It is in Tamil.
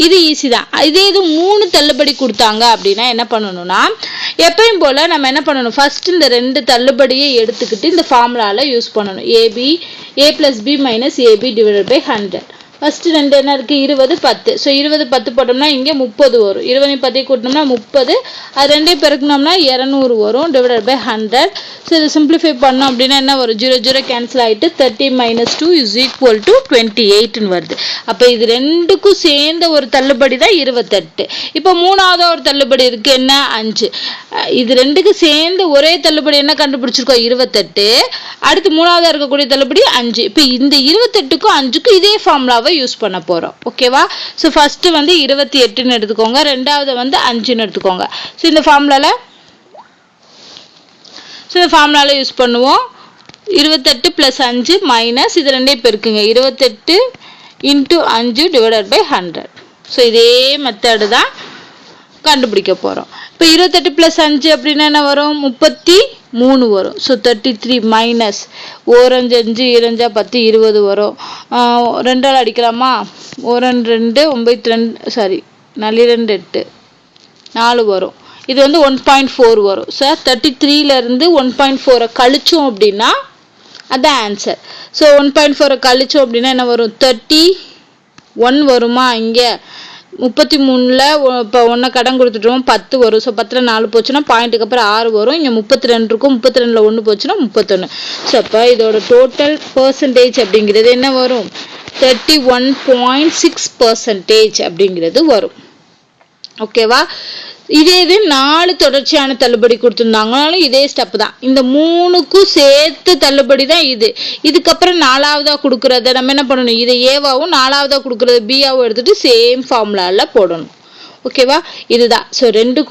இது ஈஸி தான். இதே இது 3 தள்ளுபடி கொடுத்தாங்க அப்படின்னா என்ன பண்ணணும்னா எப்பயும் போல நம்ம என்ன பண்ணணும், ஃபர்ஸ்ட் இந்த 2 தள்ளுபடியை எடுத்துக்கிட்டு இந்த ஃபார்முலால யூஸ் பண்ணணும். a plus b minus ab divided by 100. First 2 என்ன இருக்கு, 20 10. ஸோ 20 10 போட்டோம்னா இங்கே 30 வரும். 20 10 கூட்டினோம்னா 30, அது 2 பெருக்கணும்னா 200 வரும் டிவைடட் பை 100. ஸோ இதை சிம்பிளிஃபை பண்ணோம் அப்படின்னா என்ன வரும், 0 0 கேன்சல் ஆகிட்டு 30 minus 2 is equal to 28ன்னு வருது. அப்போ இது ரெண்டுக்கும் சேர்ந்த ஒரு தள்ளுபடி தான் 28. இப்போ மூணாவது ஒரு தள்ளுபடி இருக்கு என்ன, 5. இது ரெண்டுக்கும் சேர்ந்த ஒரே தள்ளுபடி என்ன கண்டுபிடிச்சிருக்கோம், 28. அடுத்து மூணாவதா இருக்கக்கூடிய தள்ளுபடி 5. இப்போ இந்த 28க்கும் 5க்கும் இதே ஃபார்முலாவை யூஸ் பண்ண போறோம். ஓகேவா? ஸோ ஃபர்ஸ்ட் வந்து 28ன்னு எடுத்துக்கோங்க, ரெண்டாவது வந்து 5ன்னு எடுத்துக்கோங்க. ஸோ இந்த ஃபார்முலால யூஸ் பண்ணுவோம். 28 plus 5 மைனஸ் இது ரெண்டையும் பெருக்குங்க, 28 into 5 divided by 100. ஸோ இதே மெத்தடு தான் கண்டுபிடிக்க போறோம். இப்போ 28 plus 5 அப்படின்னா என்ன வரும், 33 வரும். ஸோ 33 மைனஸ் 5 5 2 10 20 வரும். 2ஆல் அடிக்கலாமா, 1 2 9 சாரி 4 8 4 வரும். இது வந்து 1.4 வரும். சார் 33லேருந்து 1.4 கழிச்சோம் அப்படின்னா அதான் ஆன்சர். ஸோ 1.4 கழிச்சோம் அப்படின்னா என்ன வரும், 31 வருமா, இங்கே 33ல் இப்போ 1 கடன் கொடுத்துட்டோம் 10 வரும். ஸோ 10ல் 4 போச்சுன்னா பாயிண்ட்டுக்கு அப்புறம் 6 வரும். இங்கே 32 இருக்கும், 32ல் 1 போச்சுன்னா 31. ஸோ அப்போ இதோட டோட்டல் பர்சன்டேஜ் அப்படிங்கிறது என்ன வரும், 31.6% அப்படிங்கிறது வரும். ஓகேவா? இதே இது 4 தொடர்ச்சியான தள்ளுபடி கொடுத்துருந்தாங்கனாலும் இதே ஸ்டெப் தான். இந்த 3க்கும் சேர்த்து தள்ளுபடி தான் இது. இதுக்கப்புறம் 4ஆவதா கொடுக்குறத நம்ம என்ன பண்ணணும், இதை ஏவாவும் 4ஆவதா கொடுக்குறத பியாவும் எடுத்துட்டு சேம் ஃபார்முலால போடணும். ஓகேவா? இதுதான். ஸோ 2